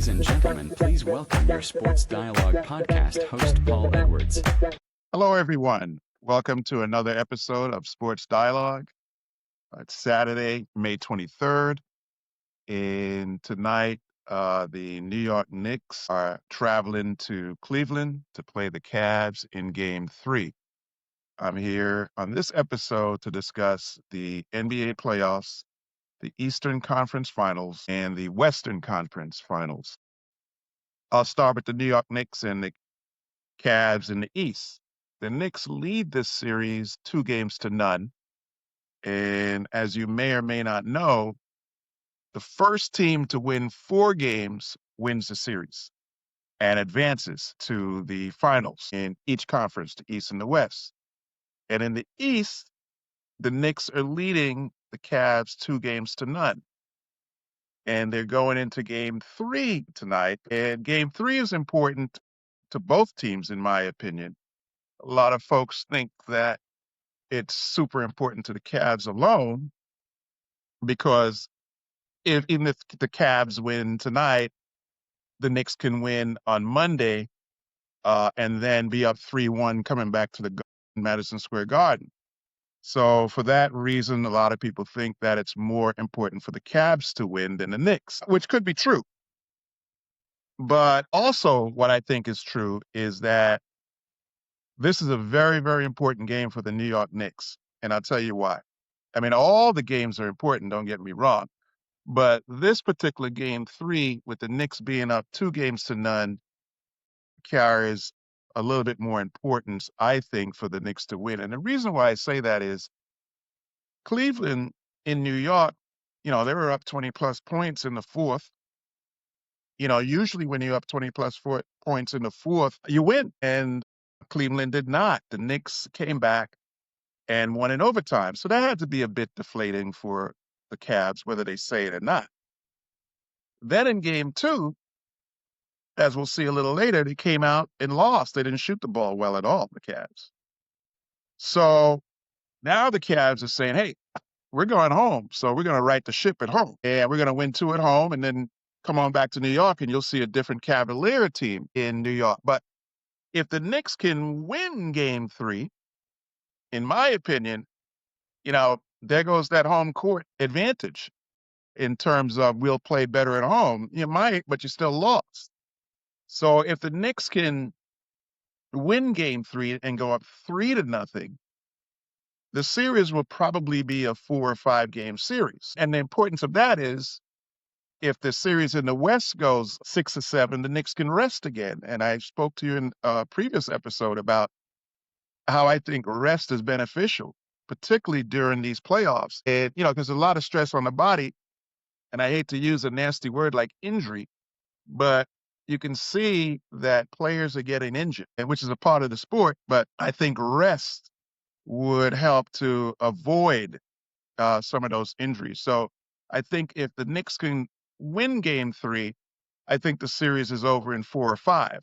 Ladies and gentlemen, please welcome your Sports Dialogue podcast host, Paul Edwards. Hello, everyone. Welcome to another episode of Sports Dialogue. It's Saturday, May 23rd. And tonight, the New York Knicks are traveling to Cleveland to play the Cavs in Game 3. I'm here on this episode to discuss the NBA playoffs, the Eastern Conference Finals, and the Western Conference Finals. I'll start with the New York Knicks and the Cavs in the East. The Knicks lead this series 2-0. And as you may or may not know, the first team to win 4 games wins the series and advances to the finals in each conference, the East and the West. And in the East, the Knicks are leading the Cavs 2-0. And they're going into Game 3 tonight. And Game 3 is important to both teams, in my opinion. A lot of folks think that it's super important to the Cavs alone because even if the Cavs win tonight, the Knicks can win on Monday and then be up 3-1 coming back to the Madison Square Garden. So for that reason, a lot of people think that it's more important for the Cavs to win than the Knicks, which could be true. But also what I think is true is that this is a very, very important game for the New York Knicks, and I'll tell you why. I mean, all the games are important, don't get me wrong, but this particular Game 3, with the Knicks being up 2-0, carries a little bit more importance, I think, for the Knicks to win. And the reason why I say that is Cleveland in New York, they were up 20-plus points in the fourth. Usually when you're up 20-plus points in the fourth, you win. And Cleveland did not. The Knicks came back and won in overtime. So that had to be a bit deflating for the Cavs, whether they say it or not. Then in Game 2, as we'll see a little later, they came out and lost. They didn't shoot the ball well at all, the Cavs. So now the Cavs are saying, hey, we're going home. So we're going to right the ship at home. And we're going to win 2 at home and then come on back to New York and you'll see a different Cavalier team in New York. But if the Knicks can win Game 3, in my opinion, there goes that home court advantage in terms of we'll play better at home. You might, but you still lost. So if the Knicks can win Game 3 and go up 3-0, the series will probably be a 4 or 5 game series. And the importance of that is if the series in the West goes 6 or 7, the Knicks can rest again. And I spoke to you in a previous episode about how I think rest is beneficial, particularly during these playoffs. And, there's a lot of stress on the body. And I hate to use a nasty word like injury, but you can see that players are getting injured, which is a part of the sport. But I think rest would help to avoid some of those injuries. So I think if the Knicks can win Game 3, I think the series is over in 4 or 5.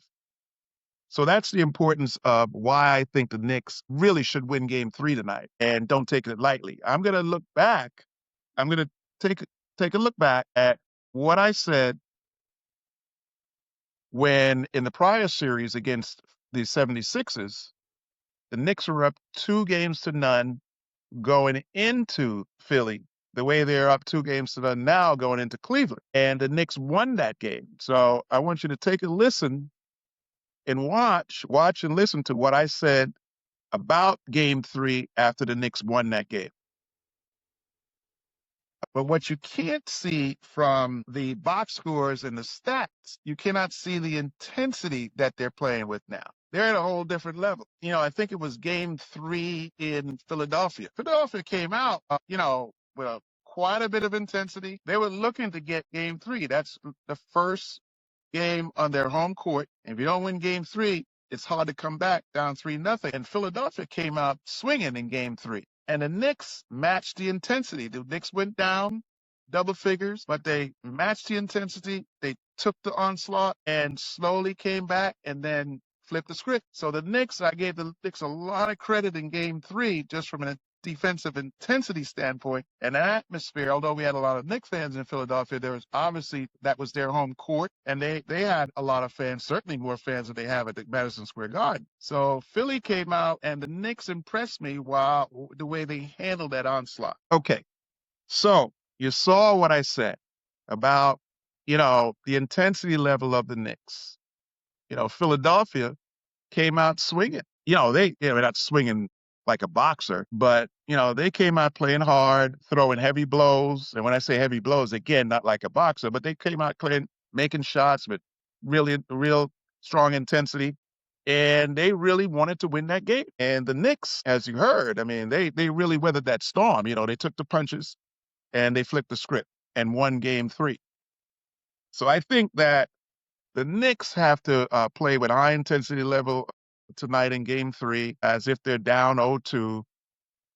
So that's the importance of why I think the Knicks really should win Game 3 tonight, and don't take it lightly. I'm going to look back. I'm going to take a look back at what I said when in the prior series against the 76ers, the Knicks were up 2-0 going into Philly, the way they're up 2-0 now going into Cleveland. And the Knicks won that game. So I want you to take a listen and watch and listen to what I said about Game 3 after the Knicks won that game. But what you can't see from the box scores and the stats, you cannot see the intensity that they're playing with now. They're at a whole different level. I think it was Game 3 in Philadelphia. Philadelphia came out, with quite a bit of intensity. They were looking to get Game 3. That's the first game on their home court. And if you don't win Game 3, it's hard to come back down 3-0. And Philadelphia came out swinging in Game 3. And the Knicks matched the intensity. The Knicks went down double figures, but they matched the intensity. They took the onslaught and slowly came back and then flipped the script. So the Knicks, I gave the Knicks a lot of credit in Game 3 just from an defensive intensity standpoint and atmosphere, although we had a lot of Knicks fans in Philadelphia, there was obviously that was their home court, and they had a lot of fans, certainly more fans than they have at the Madison Square Garden. So Philly came out, and the Knicks impressed me while the way they handled that onslaught. Okay, so you saw what I said about, the intensity level of the Knicks. Philadelphia came out swinging. Not swinging like a boxer, but, they came out playing hard, throwing heavy blows. And when I say heavy blows, again, not like a boxer, but they came out playing, making shots with real strong intensity. And they really wanted to win that game. And the Knicks, as you heard, I mean, they really weathered that storm. They took the punches and they flipped the script and won game 3. So I think that the Knicks have to play with high intensity level tonight in game 3 as if they're down 0-2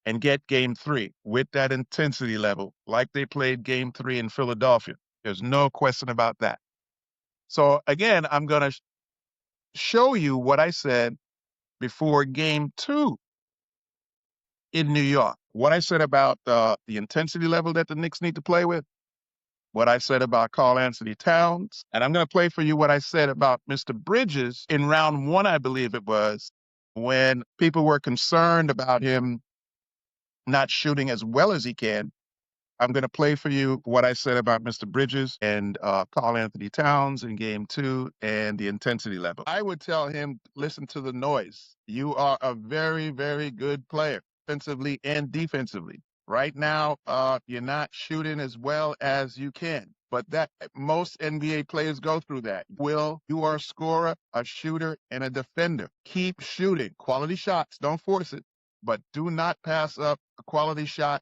and get game 3 with that intensity level like they played game 3 in Philadelphia. There's no question about that. So again, I'm going to show you what I said before game 2 in New York. What I said about the intensity level that the Knicks need to play with, what I said about Karl-Anthony Towns, and I'm going to play for you what I said about Mr. Bridges in round 1, I believe it was, when people were concerned about him not shooting as well as he can. I'm going to play for you what I said about Mr. Bridges and Karl-Anthony Towns in game 2 and the intensity level. I would tell him, listen to the noise. You are a very, very good player, offensively and defensively. Right now, you're not shooting as well as you can, but that most NBA players go through that. You are a scorer, a shooter, and a defender. Keep shooting quality shots. Don't force it, but do not pass up a quality shot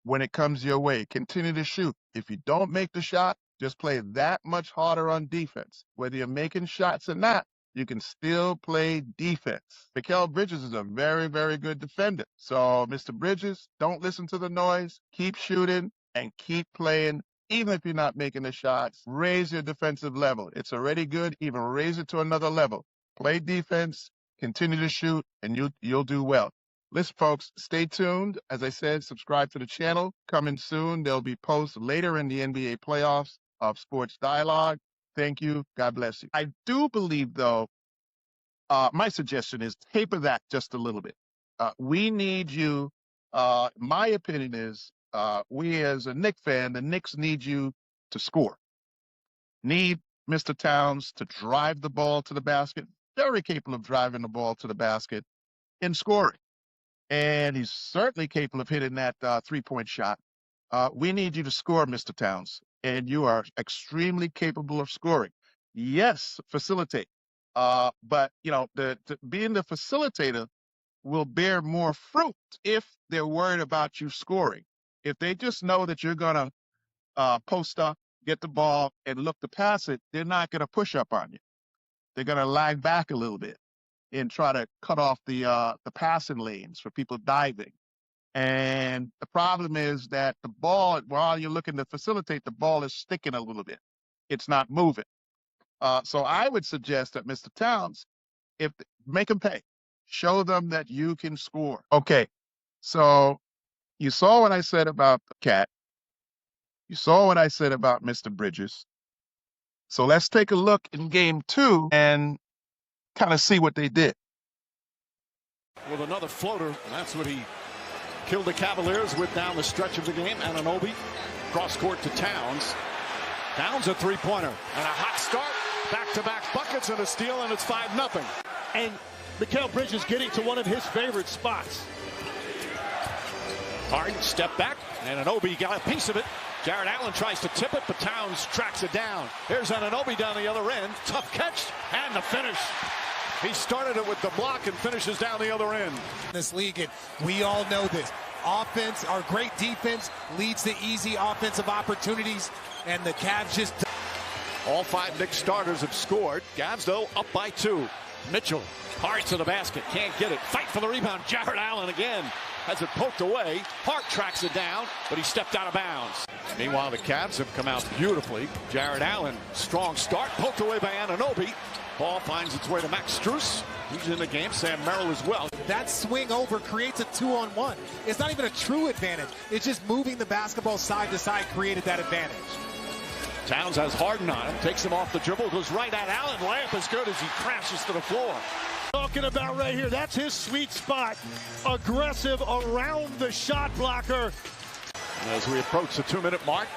when it comes your way. Continue to shoot. If you don't make the shot, just play that much harder on defense. Whether you're making shots or not, you can still play defense. Mikal Bridges is a very, very good defender. So, Mr. Bridges, don't listen to the noise. Keep shooting and keep playing. Even if you're not making the shots, raise your defensive level. It's already good. Even raise it to another level. Play defense, continue to shoot, and you'll do well. Listen, folks, stay tuned. As I said, subscribe to the channel. Coming soon, there'll be posts later in the NBA playoffs of Sports Dialogue. Thank you. God bless you. I do believe, though, my suggestion is taper that just a little bit. We need you. My opinion is we as a Knicks fan, the Knicks need you to score. Need Mr. Towns to drive the ball to the basket. Very capable of driving the ball to the basket and scoring. And he's certainly capable of hitting that 3-point shot. We need you to score, Mr. Towns. And you are extremely capable of scoring. Yes, facilitate. But, being the facilitator will bear more fruit if they're worried about you scoring. If they just know that you're going to post up, get the ball, and look to pass it, they're not going to push up on you. They're going to lag back a little bit and try to cut off the passing lanes for people diving. And the problem is that the ball, while you're looking to facilitate, the ball is sticking a little bit. It's not moving. So I would suggest that Mr. Towns, make them pay. Show them that you can score. Okay, so you saw what I said about the Cat. You saw what I said about Mr. Bridges. So let's take a look in game 2 and kind of see what they did. With another floater, and that's what he killed the Cavaliers with down the stretch of the game. Anunoby, cross court to Towns. Towns a three-pointer. And a hot start. Back-to-back buckets and a steal, and it's 5-0. And Mikal Bridges getting to one of his favorite spots. Harden step back, and Anunoby got a piece of it. Jared Allen tries to tip it, but Towns tracks it down. Here's Anunoby down the other end. Tough catch, and the finish. He started it with the block and finishes down the other end. This league, and we all know this. Offense, our great defense leads to easy offensive opportunities, and the Cavs just... All 5 Knicks starters have scored. Cavs, though, up by 2. Mitchell, hard to the basket, can't get it. Fight for the rebound. Jared Allen again has it poked away. Hart tracks it down, but he stepped out of bounds. Meanwhile, the Cavs have come out beautifully. Jared Allen, strong start, poked away by Anunoby. Ball finds its way to Max Strus. He's in the game. Sam Merrill as well. That swing over creates a 2-on-1. It's not even a true advantage. It's just moving the basketball side to side created that advantage. Towns has Harden on him. Takes him off the dribble. Goes right at Allen. Layup as good as he crashes to the floor. Talking about right here, that's his sweet spot. Aggressive around the shot blocker. As we approach the 2-minute mark.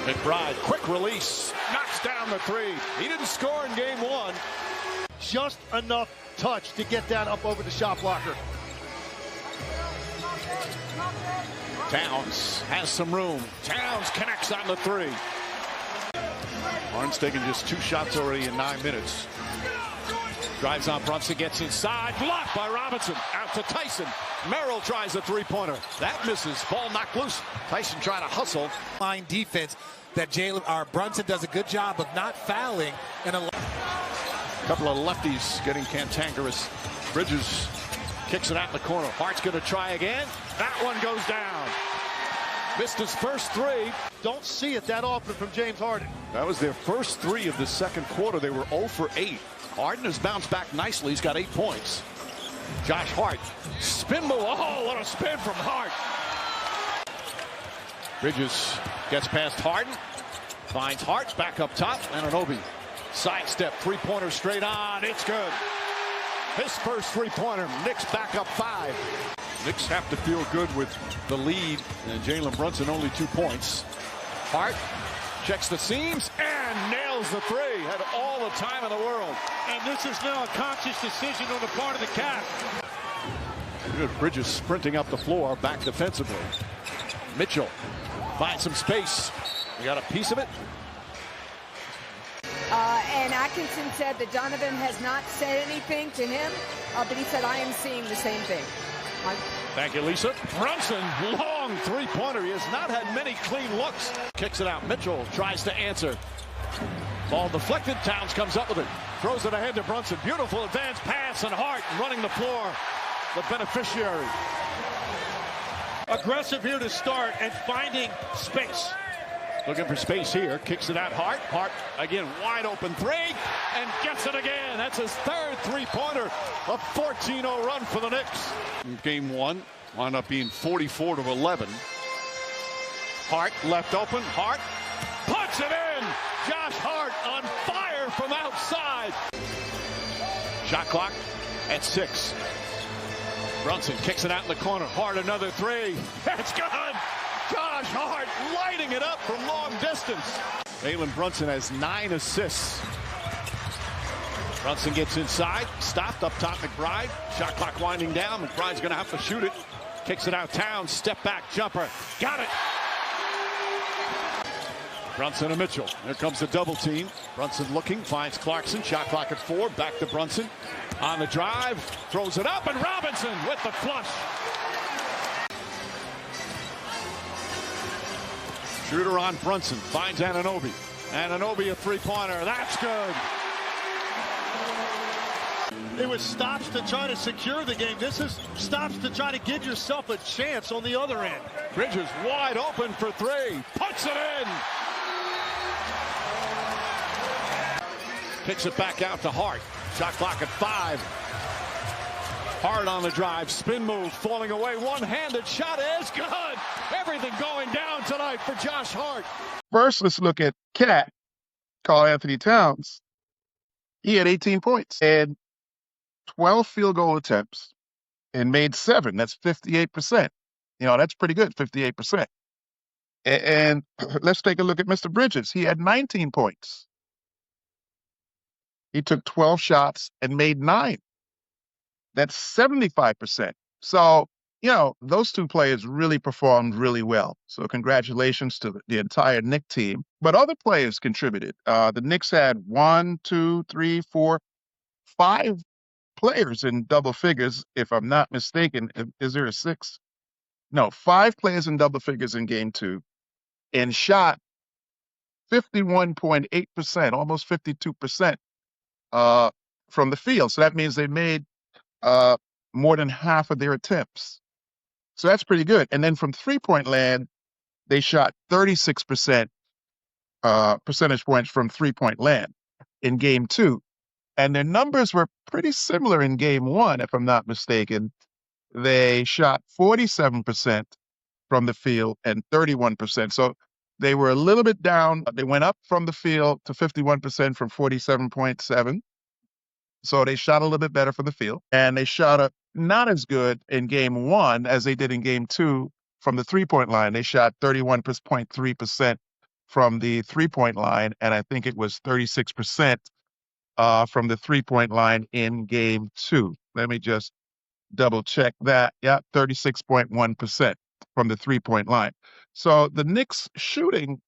McBride, quick release, knocks down the three. He didn't score in game one. Just enough touch to get that up over the shot blocker. Towns has some room. Towns connects on the three. Barnes taking just 2 shots already in 9 minutes. Drives on Brunson, gets inside, blocked by Robinson. Out to Tyson. Merrill tries a 3-pointer. That misses. Ball knocked loose. Tyson trying to hustle. Line defense that Brunson does a good job of not fouling. And a couple of lefties getting cantankerous. Bridges kicks it out in the corner. Hart's going to try again. That one goes down. Missed his first 3. Don't see it that often from James Harden. That was their first 3 of the second quarter. They were 0 for 8. Harden has bounced back nicely. He's got 8 points. Josh Hart. Spin move. Oh, what a spin from Hart. Bridges gets past Harden. Finds Hart back up top. Anunoby. Sidestep. 3-pointer straight on. It's good. His first 3-pointer. Knicks back up 5. Knicks have to feel good with the lead. And Jalen Brunson only 2 points. Hart checks the seams and nails the 3. Had all the time in the world. And this is now a conscious decision on the part of the Cavs. Good. Bridges sprinting up the floor, back defensively. Mitchell finds some space. We got a piece of it. And Atkinson said that Donovan has not said anything to him, but he said, I am seeing the same thing. Thank you, Lisa. Brunson, long 3-pointer. He has not had many clean looks. Kicks it out. Mitchell tries to answer. Ball deflected. Towns comes up with it. Throws it ahead to Brunson. Beautiful advance pass, and Hart running the floor. The beneficiary. Aggressive here to start and finding space. Looking for space here. Kicks it out. Hart. Hart again, wide open 3, and gets it again. That's his 3rd 3-pointer. A 14-0 run for the Knicks. Game 1 wound up being 44-11. Hart left open. Hart puts it in. Josh Hart on fire from outside. Shot clock at 6. Brunson kicks it out in the corner. Hart another 3. It's good. Josh Hart lighting it up from long distance. Jalen Brunson has 9 assists. Brunson gets inside. Stopped up top. McBride. Shot clock winding down. McBride's going to have to shoot it. Kicks it out. Towns. Step back jumper. Got it. Brunson and Mitchell. There comes the double team. Brunson looking. Finds Clarkson. Shot clock at 4. Back to Brunson. On the drive. Throws it up. And Robinson with the flush. Shooter on Brunson. Finds Anunoby. Anunoby a 3-pointer. That's good. It was stops to try to secure the game. This is stops to try to give yourself a chance on the other end. Bridges wide open for 3. Puts it in. Kicks it back out to Hart. Shot clock at 5. Hart on the drive. Spin move. Falling away. One-handed shot is good. Everything going down tonight for Josh Hart. First, let's look at Cat, Karl Anthony Towns. He had 18 points and 12 field goal attempts and made 7. That's 58%. That's pretty good, 58%. And let's take a look at Mr. Bridges. He had 19 points. He took 12 shots and made 9. That's 75%. So, those 2 players really performed really well. So congratulations to the entire Knicks team. But other players contributed. The Knicks had 1, 2, 3, 4, 5 players in double figures, if I'm not mistaken. Is there a 6? No, 5 players in double figures in game 2 and shot 51.8%, almost 52% from the field. So that means they made more than half of their attempts. So that's pretty good. And then from 3-point land, they shot 36% percentage points from three-point land in game 2. And their numbers were pretty similar in game 1, if I'm not mistaken. They shot 47% from the field and 31%. So they were a little bit down. They went up from the field to 51% from 47.7. So they shot a little bit better from the field. And they shot not as good in game 1 as they did in game 2 from the three-point line. They shot 31.3% from the three-point line, and I think it was 36% from the three-point line in game 2. Let me just double check that. Yeah, 36.1% from the three-point line. So the Knicks shooting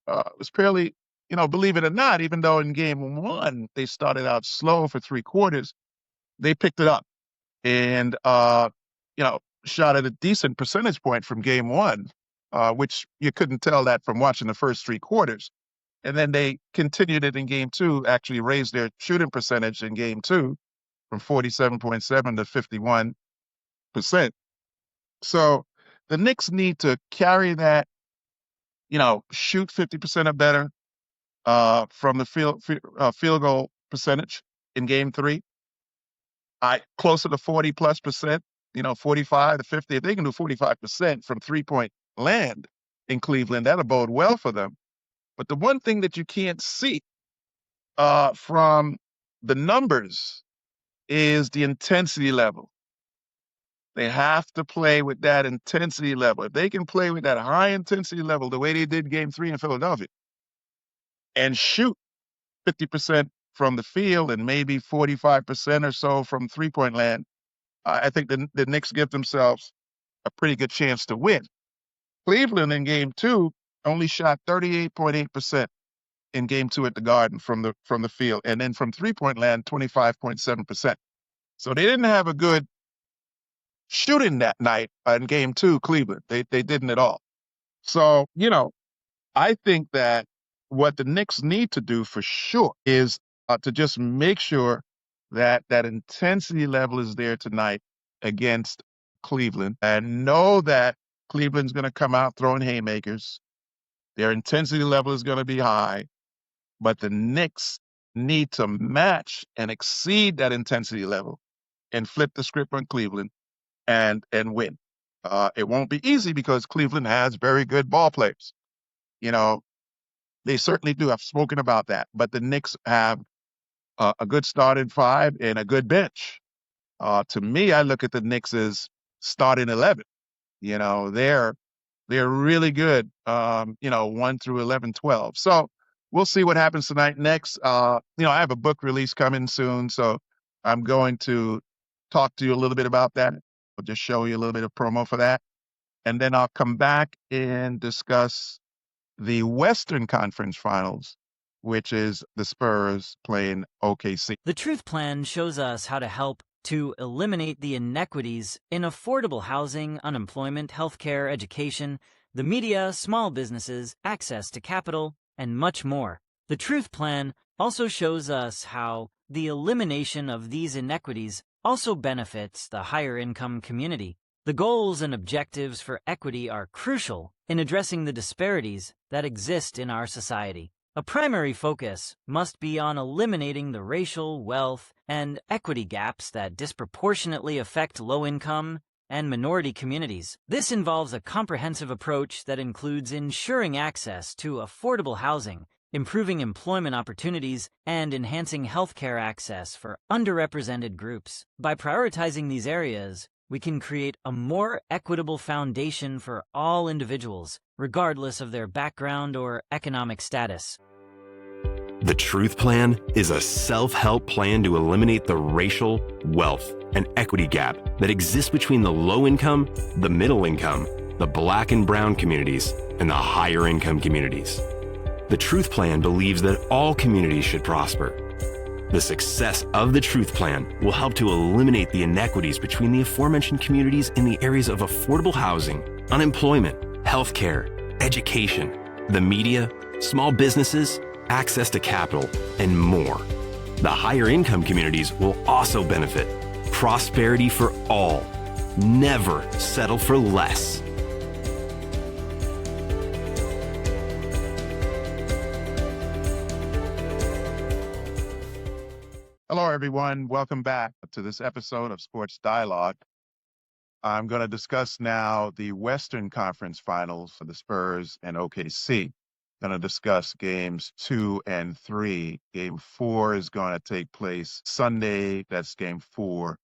was fairly, believe it or not, even though in game 1 they started out slow for 3 quarters, they picked it up and, shot at a decent percentage point from game 1, which you couldn't tell that from watching the first 3 quarters. And then they continued it in game 2, actually raised their shooting percentage in game 2 from 47.7 to 51%. So the Knicks need to carry that, shoot 50% or better from the field goal percentage in game 3. Closer to 40+%, 45 to 50. If they can do 45% from three-point land in Cleveland, that'll bode well for them. But the one thing that you can't see from the numbers is the intensity level. They have to play with that intensity level. If they can play with that high intensity level the way they did game 3 in Philadelphia and shoot 50% from the field and maybe 45% or so from three-point land, I think the Knicks give themselves a pretty good chance to win. Cleveland in game 2 only shot 38.8% in game 2 at the Garden from the field, and then from three-point land, 25.7%. So they didn't have a good shooting that night in game 2, Cleveland. They didn't at all. So, I think that what the Knicks need to do for sure is to just make sure that intensity level is there tonight against Cleveland, and know that Cleveland's going to come out throwing haymakers. Their intensity level is going to be high, but the Knicks need to match and exceed that intensity level and flip the script on Cleveland and win. It won't be easy because Cleveland has very good ball players. They certainly do. I've spoken about that. But the Knicks have a good starting 5 and a good bench. To me, I look at the Knicks as starting 11. They're really good, 1 through 11, 12. So we'll see what happens tonight. Next, I have a book release coming soon, so I'm going to talk to you a little bit about that. I'll just show you a little bit of promo for that. And then I'll come back and discuss the Western Conference Finals, which is the Spurs playing OKC. The Truth Plan shows us how to help to eliminate the inequities in affordable housing, unemployment, healthcare, education, the media, small businesses, access to capital, and much more. The Truth Plan also shows us how the elimination of these inequities also benefits the higher income community. The goals and objectives for equity are crucial in addressing the disparities that exist in our society. A primary focus must be on eliminating the racial, wealth, and equity gaps that disproportionately affect low-income and minority communities. This involves a comprehensive approach that includes ensuring access to affordable housing, improving employment opportunities, and enhancing healthcare access for underrepresented groups. By prioritizing these areas, we can create a more equitable foundation for all individuals, regardless of their background or economic status. The Truth Plan is a self-help plan to eliminate the racial, wealth, and equity gap that exists between the low-income, the middle-income, the Black and brown communities, and the higher-income communities. The Truth Plan believes that all communities should prosper. The success of the Truth Plan will help to eliminate the inequities between the aforementioned communities in the areas of affordable housing, unemployment, healthcare, education, the media, small businesses, access to capital, and more. The higher income communities will also benefit. Prosperity for all. Never settle for less. Hello, everyone. Welcome back to this episode of Sports Dialogue. I'm going to discuss now the Western Conference Finals for the Spurs and OKC. Going to discuss games 2 and 3. Game 4 is going to take place Sunday. That's game 4.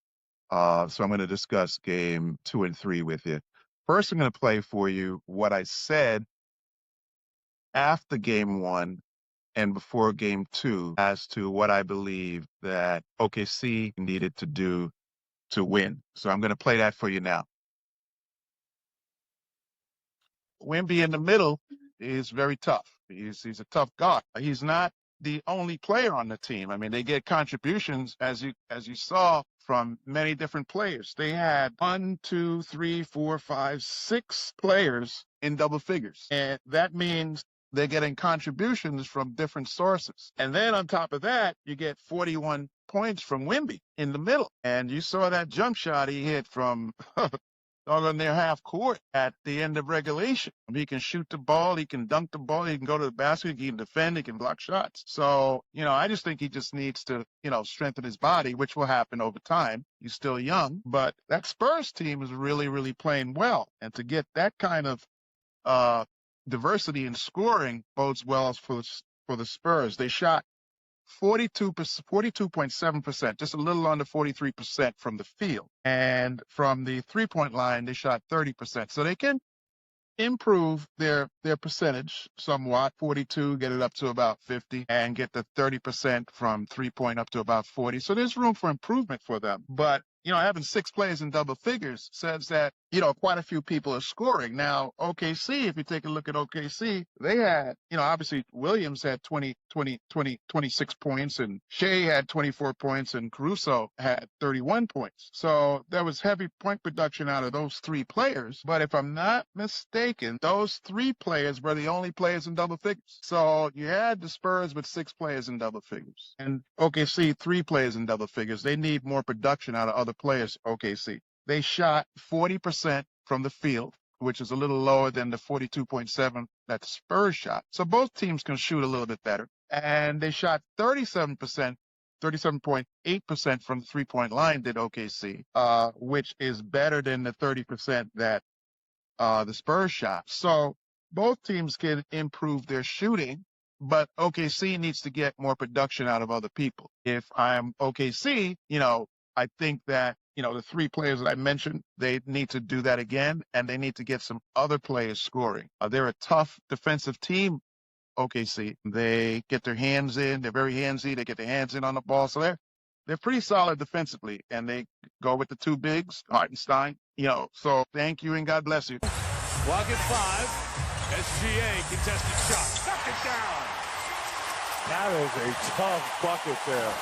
So I'm going to discuss game 2 and 3 with you. First, I'm going to play for you what I said after game 1 and before game 2 as to what I believe that OKC needed to do to win. So I'm going to play that for you now. Wemby in the middle is very tough. He's a tough guard. He's not the only player on the team. I mean, they get contributions as you saw from many different players. They had 1, 2, 3, 4, 5, 6 players in double figures. And that means they're getting contributions from different sources. And then on top of that, you get 41 points from Wemby in the middle. And you saw that jump shot he hit from on their half court at the end of regulation. He can shoot the ball, he can dunk the ball, he can go to the basket, he can defend, he can block shots. So, I just think he just needs to, strengthen his body, which will happen over time. He's still young, but that Spurs team is really, really playing well. And to get that kind of diversity in scoring bodes well for the Spurs. They shot 42.7%, just a little under 43% from the field. And from the three-point line, they shot 30%. So they can improve their percentage somewhat, 42, get it up to about 50, and get the 30% from three-point up to about 40. So there's room for improvement for them. But, having 6 players in double figures says that, quite a few people are scoring. Now, OKC, if you take a look at OKC, they had, obviously Williams had 26 points, and Shay had 24 points, and Caruso had 31 points. So there was heavy point production out of those 3 players. But if I'm not mistaken, those 3 players were the only players in double figures. So you had the Spurs with 6 players in double figures, and OKC 3 players in double figures. They need more production out of other players, OKC. They shot 40% from the field, which is a little lower than the 42.7 that the Spurs shot. So both teams can shoot a little bit better. And they shot 37.8% from the three-point line did OKC, which is better than the 30% that the Spurs shot. So both teams can improve their shooting, but OKC needs to get more production out of other people. If I'm OKC, I think that, the 3 players that I mentioned, they need to do that again, and they need to get some other players scoring. They're a tough defensive team, OKC. They get their hands in. They're very handsy. They get their hands in on the ball. So they're pretty solid defensively, and they go with the 2 bigs, Hartenstein. So thank you, and God bless you. Clock at 5. SGA contested shot. Knock it down. That is a tough bucket there.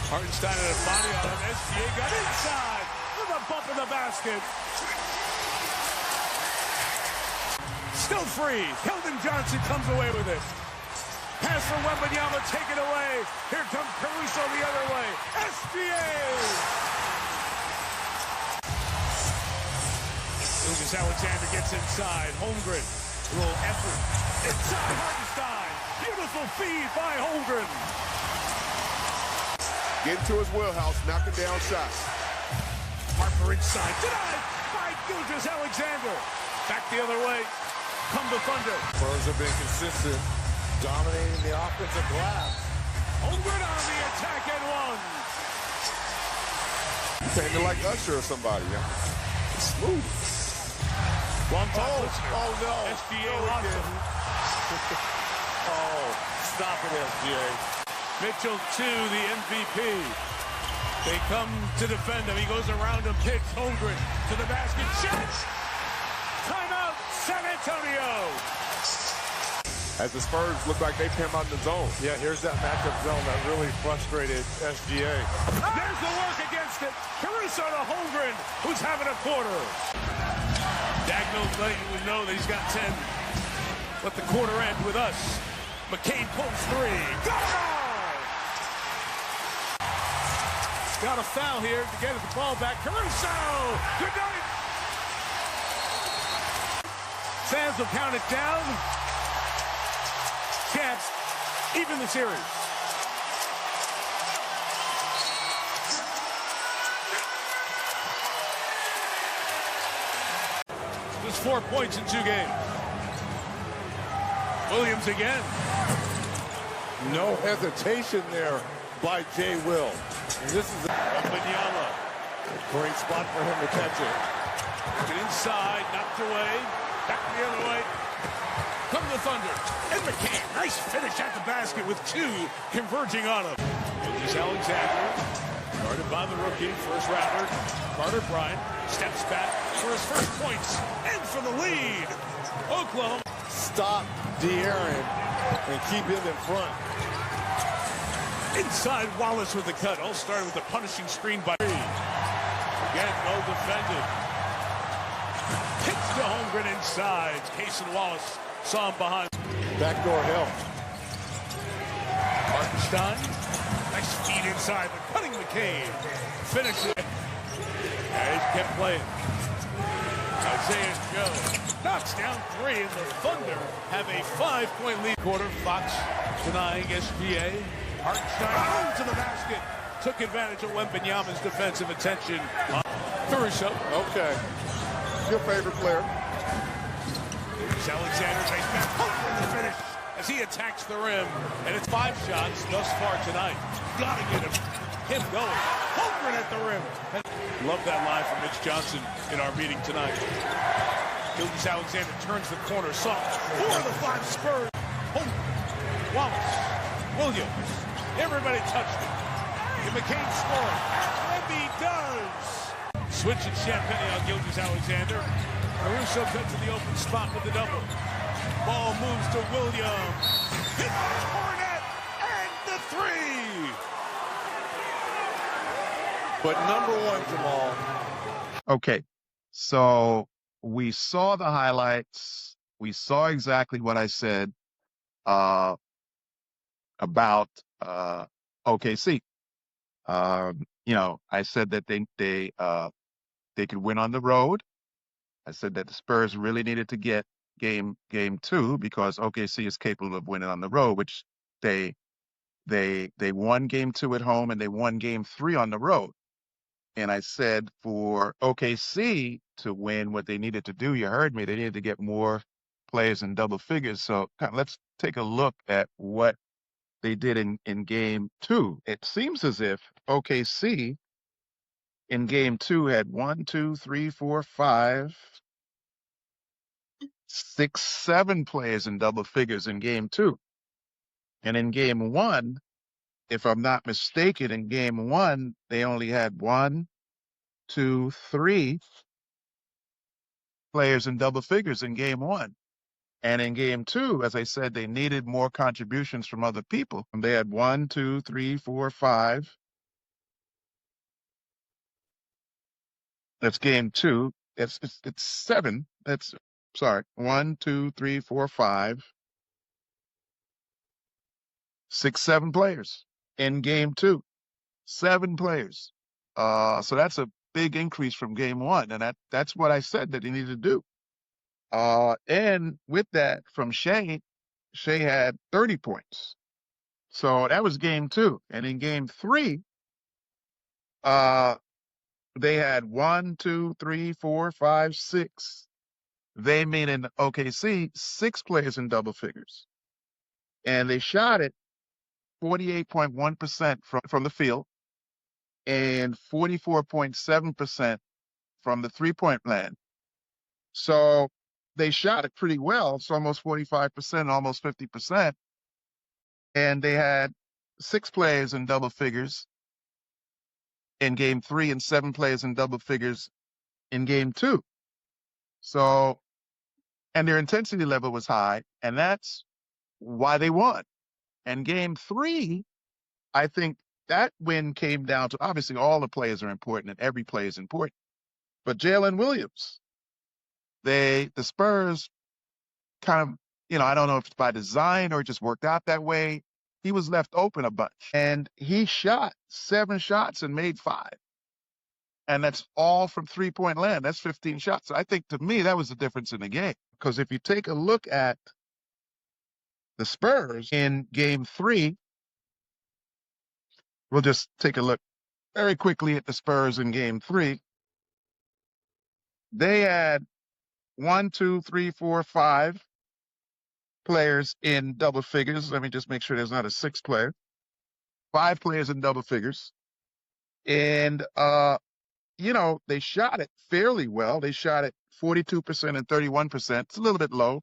Hartenstein had a body on him. SGA got inside with a bump in the basket. Still free. Keldon Johnson comes away with it. Pass for Wembanyama, taken away. Here comes Caruso the other way. SGA! Lucas Alexander gets inside. Holmgren, a little effort. Inside Hartenstein. Beautiful feed by Holmgren. Get into his wheelhouse, knocking down shots. Harper inside. Denied by Lucas Alexander. Back the other way. Come the Thunder. Spurs have been consistent, dominating the offensive glass. Holmgren on the attack and 1. Painted like Usher or somebody, yeah. It's smooth. Long time listener. Oh, no. SGA lost him. Oh, stop it, SGA. Mitchell, the MVP. They come to defend him. He goes around him, picks Holmgren to the basket. Shot! Timeout, San Antonio. As the Spurs look like they came out in the zone. Yeah, here's that matchup zone that really frustrated SGA. There's the work against it. Caruso to Holmgren, who's having a quarter. Dagnall's letting you know that he's got 10. Let the quarter end with us. McCain pulls 3. Got it all! Got a foul here to get the ball back. Caruso! Good night! Sands will count it down. Champs even the series. 4 points in 2 games. Williams again. No hesitation there by Jay Will. And this is Wembanyama. great spot for him to catch it. Get inside, knocked away. Back the other way. Come the Thunder. And McCann. Nice finish at the basket with 2 converging on him. Gilgeous Alexander. Guarded by the rookie, first rounder. Carter Bryant steps back for his first points. And for the lead. Oklahoma. Stop De'Aaron and keep him in front. Inside Wallace with the cut. All started with a punishing screen by again, well defended. Kicks to Holmgren inside. Cason Wallace saw him behind. Backdoor help. Martenstein. Nice feed inside, but cutting McCain. Finishes it. And he kept playing. Isaiah Joe knocks down 3, and the Thunder have a 5-point lead. Quarter, Fox denying SPA. Hartenstein into the basket. Took advantage of Wembanyama's defensive attention. Caruso. Okay. Your favorite player. Here's Alexander takes back. Holmgren the finish as he attacks the rim. And it's 5 shots thus far tonight. Gotta get him going. Holmgren at the rim. Love that line from Mitch Johnson in our meeting tonight. Gilgeous Alexander turns the corner. Soft. 4 of the 5 Spurs. Holmgren. Wallace. Williams. Everybody touched it. And McCain scoring. And he does. Switch at Champagne on Gilgeous Alexander. Caruso cut to the open spot with the double. Ball moves to Williams. Hit the cornet. And the 3. But number 1, Jamal. Okay, so we saw the highlights. We saw exactly what I said about OKC. I said that they could win on the road. I said that the Spurs really needed to get game 2 because OKC is capable of winning on the road, which they won game 2 at home and they won game 3 on the road. And I said for OKC to win what they needed to do, you heard me, they needed to get more players in double figures. So let's take a look at what they did in game 2. It seems as if OKC in game 2 had 1, 2, 3, 4, 5, 6, 7 players in double figures in game 2. And in game 1, if I'm not mistaken, in game 1, they only had 1, 2, 3 players in double figures in game 1. And in game 2, as I said, they needed more contributions from other people. And they had 1, 2, 3, 4, 5. That's game 2. It's 7. 1, 2, 3, 4, 5, 6, 7 players in game 2. 7 players. So that's a big increase from game 1, and that's what I said that they needed to do. And with that, from Shay had 30 points. So that was game 2. And in game 3, they had 1, 2, 3, 4, 5, 6. They made in OKC 6 players in double figures. And they shot it 48.1% from the field and 44.7% from the three-point land. So they shot it pretty well. It's almost 45%, almost 50%. And they had 6 players in double figures in game 3 and 7 players in double figures in game 2. So, and their intensity level was high, and that's why they won. And game 3, I think that win came down to, obviously all the players are important and every play is important, but Jalen Williams, the Spurs kind of, I don't know if it's by design or it just worked out that way. He was left open a bunch and he shot 7 shots and made 5. And that's all from three-point land. That's 15 shots. So I think to me, that was the difference in the game. Because if you take a look at the Spurs in game 3, we'll just take a look very quickly at the Spurs in game 3. They had 1, 2, 3, 4, 5 players in double figures. Let me just make sure there's not a sixth player. 5 players in double figures. And, they shot it fairly well. They shot it 42% and 31%. It's a little bit low.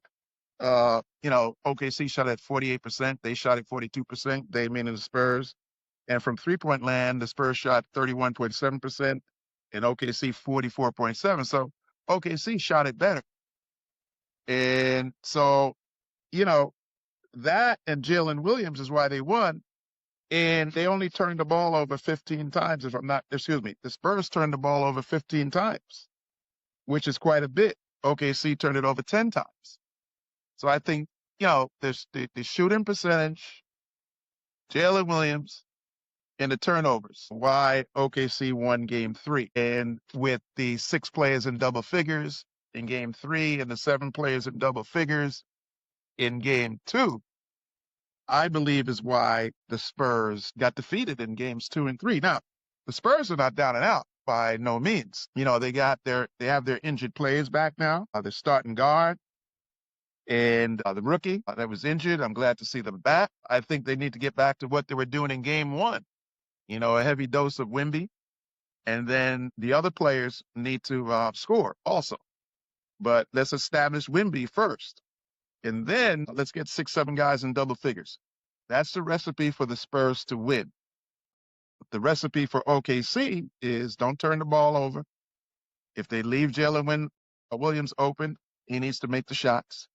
OKC shot at 48%. They shot at 42%. They meaning the Spurs. And from three-point land, the Spurs shot 31.7% and OKC 44.7%. So OKC shot it better. And so, that and Jalen Williams is why they won. And they only turned the ball over 15 times, the Spurs turned the ball over 15 times, which is quite a bit. OKC turned it over 10 times. So I think, there's the shooting percentage, Jalen Williams, and the turnovers, why OKC won game 3. And with the 6 players in double figures in game 3 and the 7 players in double figures in game 2, I believe is why the Spurs got defeated in games 2 and 3. Now, the Spurs are not down and out by no means. They have their injured players back now. They're starting guard and the rookie that was injured. I'm glad to see them back. I think they need to get back to what they were doing in game 1. A heavy dose of Wemby. And then the other players need to score also. But let's establish Wemby first. And then let's get 6, 7 guys in double figures. That's the recipe for the Spurs to win. The recipe for OKC is don't turn the ball over. If they leave Jalen Williams open, he needs to make the shots.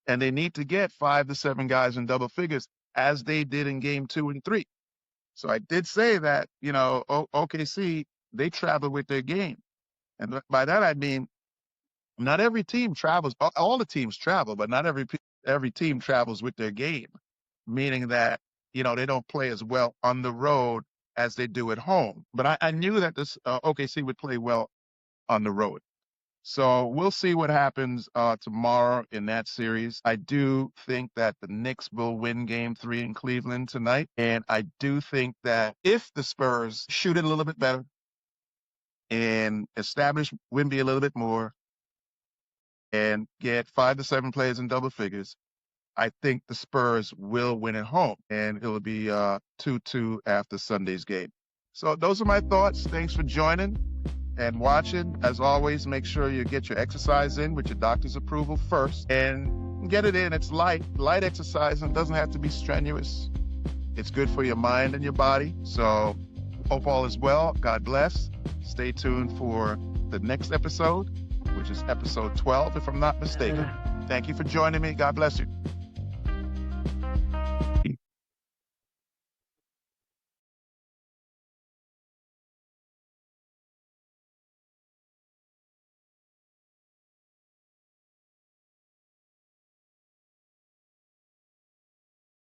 And they need to get 5 to 7 guys in double figures as they did in game 2 and 3. So I did say that, OKC, they travel with their game. And by that, I mean, not every team travels. All the teams travel, but not every team travels with their game, meaning that, they don't play as well on the road as they do at home. But I knew that this OKC would play well on the road. So we'll see what happens tomorrow in that series. I do think that the Knicks will win game 3 in Cleveland tonight. And I do think that if the Spurs shoot it a little bit better and establish Wemby a little bit more, and get 5 to 7 players in double figures, I think the Spurs will win at home. And it'll be 2-2 after Sunday's game. So those are my thoughts. Thanks for joining and watching. As always, make sure you get your exercise in with your doctor's approval first. And get it in. It's light exercise, and it doesn't have to be strenuous. It's good for your mind and your body. So hope all is well. God bless. Stay tuned for the next episode, which is episode 12, if I'm not mistaken. Thank you for joining me. God bless you.